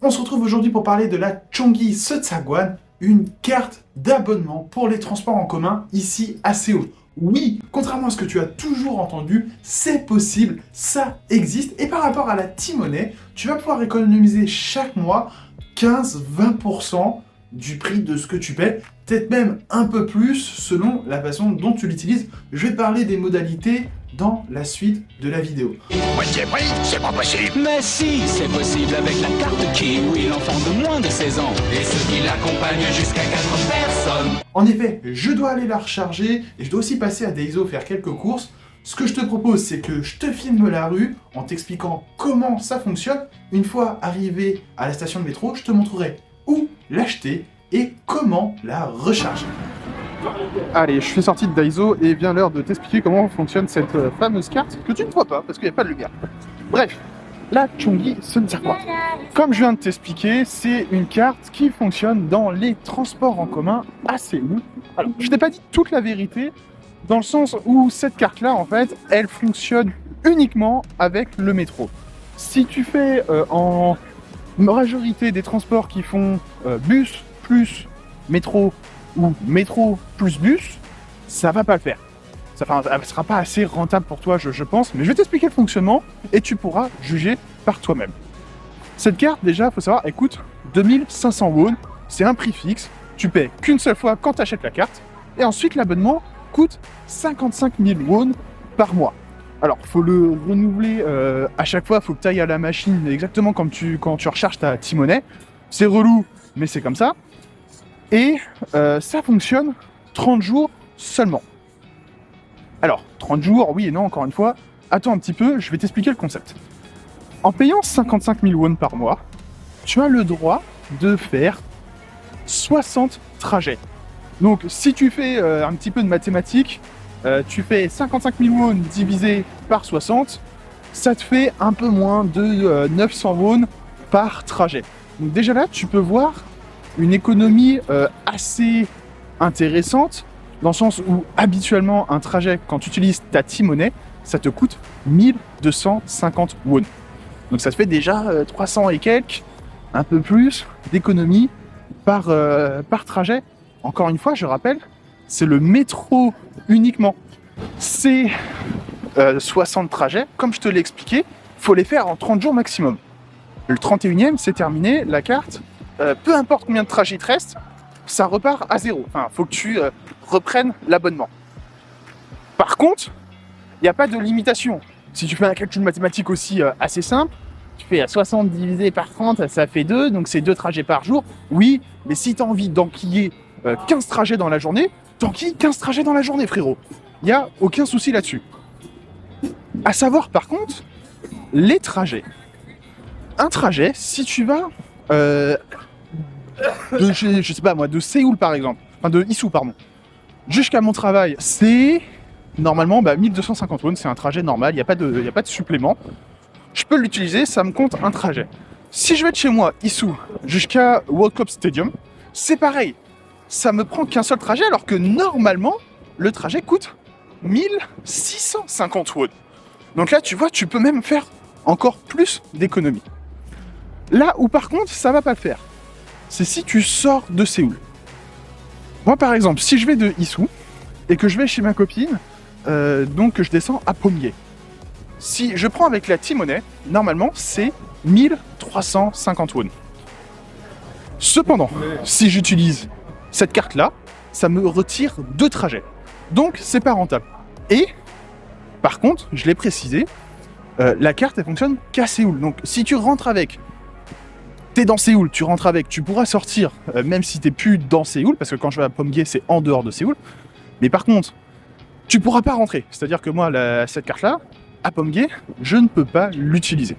On se retrouve aujourd'hui pour parler de la Chongqing Seotsagwan, une carte d'abonnement pour les transports en commun ici à Séoul. Oui, contrairement à ce que tu as toujours entendu, c'est possible, ça existe. Et par rapport à la T-Money, tu vas pouvoir économiser chaque mois 15-20% du prix de ce que tu paies, peut-être même un peu plus selon la façon dont tu l'utilises. Je vais parler des modalités dans la suite de la vidéo. Moitié prix, c'est pas possible. Mais si, c'est possible avec la carte Kiwi, l'enfant de moins de 16 ans. Et ceux qui l'accompagnent jusqu'à 4 personnes. En effet, je dois aller la recharger et je dois aussi passer à Daiso faire quelques courses. Ce que je te propose, c'est que je te filme la rue en t'expliquant comment ça fonctionne. Une fois arrivé à la station de métro, je te montrerai où l'acheter et comment la recharger. Allez, je suis sorti de Daiso et vient l'heure de t'expliquer comment fonctionne cette fameuse carte que tu ne vois pas parce qu'il n'y a pas de lumière. Bref, la Chongqing Seotsagwan. Comme je viens de t'expliquer, c'est une carte qui fonctionne dans les transports en commun à Séoul. Alors, je t'ai pas dit toute la vérité, dans le sens où cette carte-là, en fait, elle fonctionne uniquement avec le métro. Si tu fais en majorité des transports qui font bus plus métro ou métro plus bus, ça va pas le faire. Ça ne sera pas assez rentable pour toi, je pense, mais je vais t'expliquer le fonctionnement et tu pourras juger par toi-même. Cette carte, déjà, il faut savoir, elle coûte 2500 won, c'est un prix fixe, tu paies qu'une seule fois quand tu achètes la carte, et ensuite l'abonnement coûte 55 000 won par mois. Alors, il faut le renouveler à chaque fois, il faut que tu ailles à la machine exactement comme quand tu recharges ta T-Money. C'est relou, mais c'est comme ça. Et ça fonctionne 30 jours seulement. Alors, 30 jours, oui et non, encore une fois. Attends un petit peu, je vais t'expliquer le concept. En payant 55 000 won par mois, tu as le droit de faire 60 trajets. Donc, si tu fais un petit peu de mathématiques, tu fais 55 000 won divisé par 60, ça te fait un peu moins de 900 won par trajet. Donc déjà là, tu peux voir une économie assez intéressante, dans le sens où habituellement un trajet, quand tu utilises ta T-Money, ça te coûte 1250 won. Donc ça te fait déjà 300 et quelques, un peu plus d'économie par trajet. Encore une fois, je rappelle, c'est le métro uniquement. C'est 60 trajets, comme je te l'ai expliqué, il faut les faire en 30 jours maximum. Le 31e, c'est terminé, la carte, peu importe combien de trajets il te reste, ça repart à zéro. Enfin, il faut que tu reprennes l'abonnement. Par contre, il n'y a pas de limitation. Si tu fais un calcul mathématique aussi assez simple, tu fais 60 divisé par 30, ça fait 2, donc c'est 2 trajets par jour. Oui, mais si tu as envie d'enquiller 15 trajets dans la journée, t'enquilles 15 trajets dans la journée, frérot. Il n'y a aucun souci là-dessus. À savoir, par contre, les trajets. Un trajet, si tu vas je sais pas moi, de Séoul par exemple, enfin de Issou pardon, jusqu'à mon travail, c'est normalement 1250 won, c'est un trajet normal, il n'y a pas de supplément. Je peux l'utiliser, ça me compte un trajet. Si je vais de chez moi, Issou, jusqu'à World Cup Stadium, c'est pareil. Ça me prend qu'un seul trajet, alors que normalement, le trajet coûte 1650 won. Donc là, tu vois, tu peux même faire encore plus d'économies. Là où par contre, ça va pas le faire, c'est si tu sors de Séoul. Moi par exemple, si je vais de Issou et que je vais chez ma copine, donc je descends à Pommier. Si je prends avec la T-Money, normalement c'est 1350 won. Cependant, si j'utilise cette carte-là, ça me retire 2 trajets. Donc c'est pas rentable. Et par contre, je l'ai précisé, la carte elle fonctionne qu'à Séoul. Donc si tu rentres avec, t'es dans Séoul, tu rentres avec, tu pourras sortir même si t'es plus dans Séoul, parce que quand je vais à Pommier, c'est en dehors de Séoul. Mais par contre, tu pourras pas rentrer. C'est-à-dire que moi, cette carte-là, à Pommier, je ne peux pas l'utiliser.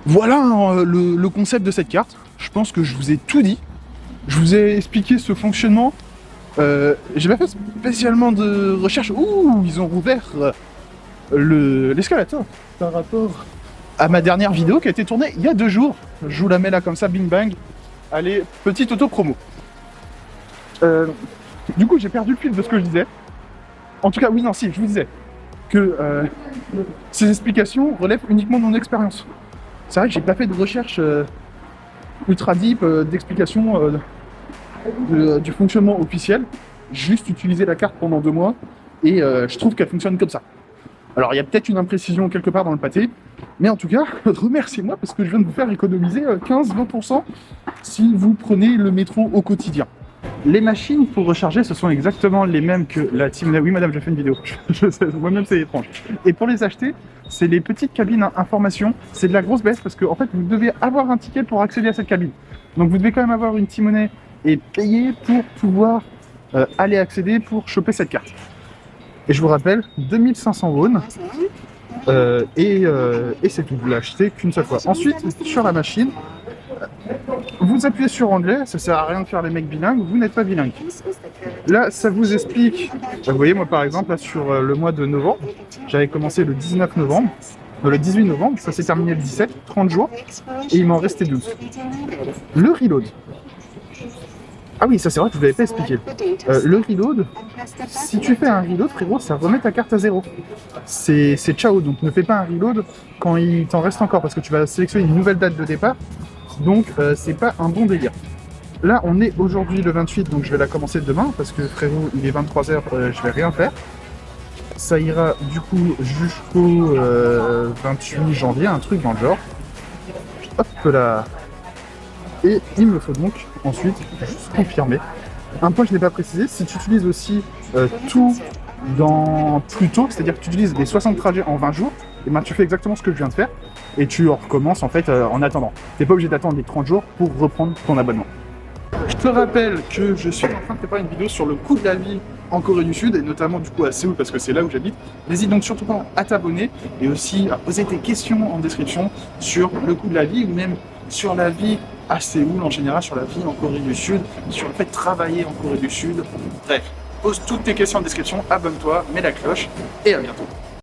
Voilà le concept de cette carte. Je pense que je vous ai tout dit. Je vous ai expliqué ce fonctionnement. J'ai pas fait spécialement de recherche. Ouh, ils ont rouvert l'escalator par rapport à ma dernière vidéo qui a été tournée il y a 2 jours. Je vous la mets là comme ça, bing bang. Allez, petite auto-promo. Du coup, j'ai perdu le fil de ce que je disais. En tout cas, oui, non, si, je vous disais que ces explications relèvent uniquement de mon expérience. C'est vrai que j'ai pas fait de recherche ultra deep d'explication du fonctionnement officiel. Juste utiliser la carte pendant 2 mois et je trouve qu'elle fonctionne comme ça. Alors il y a peut-être une imprécision quelque part dans le pâté, mais en tout cas, remerciez-moi parce que je viens de vous faire économiser 15-20% si vous prenez le métro au quotidien. Les machines pour recharger, ce sont exactement les mêmes que la Team. Oui madame, j'ai fait une vidéo, je sais, moi-même c'est étrange. Et pour les acheter, c'est les petites cabines à information, c'est de la grosse baisse parce que en fait vous devez avoir un ticket pour accéder à cette cabine. Donc vous devez quand même avoir une T-Money et payer pour pouvoir aller accéder pour choper cette carte. Et je vous rappelle, 2500 won, et c'est tout, vous l'achetez qu'une seule fois. Ensuite, sur la machine, vous appuyez sur anglais, ça sert à rien de faire les mecs bilingues, vous n'êtes pas bilingue. Là, ça vous explique, vous voyez, moi par exemple, là sur le mois de novembre, j'avais commencé le 19 novembre, le 18 novembre, ça s'est terminé le 17, 30 jours, et il m'en restait 12. Le reload. Ah oui, ça c'est vrai que je vous l'avais pas expliqué. Le reload, si tu fais un reload, frérot, ça remet ta carte à 0. C'est ciao, donc ne fais pas un reload quand il t'en reste encore, parce que tu vas sélectionner une nouvelle date de départ, donc c'est pas un bon délire. Là, on est aujourd'hui le 28, donc je vais la commencer demain, parce que frérot, il est 23h, je vais rien faire. Ça ira du coup jusqu'au 28 janvier, un truc dans le genre. Hop là. Et il me faut donc ensuite juste confirmer. Un point que je n'ai pas précisé, si tu utilises aussi tout dans plus tôt, c'est-à-dire que tu utilises les 60 trajets en 20 jours, et ben tu fais exactement ce que je viens de faire et tu recommences en fait en attendant. Tu n'es pas obligé d'attendre les 30 jours pour reprendre ton abonnement. Je te rappelle que je suis en train de préparer une vidéo sur le coût de la vie en Corée du Sud et notamment du coup à Séoul parce que c'est là où j'habite. N'hésite donc surtout pas à t'abonner et aussi à poser tes questions en description sur le coût de la vie ou même sur la vie à Séoul en général, sur la vie en Corée du Sud, sur le fait de travailler en Corée du Sud. Bref, pose toutes tes questions en description, abonne-toi, mets la cloche et à bientôt.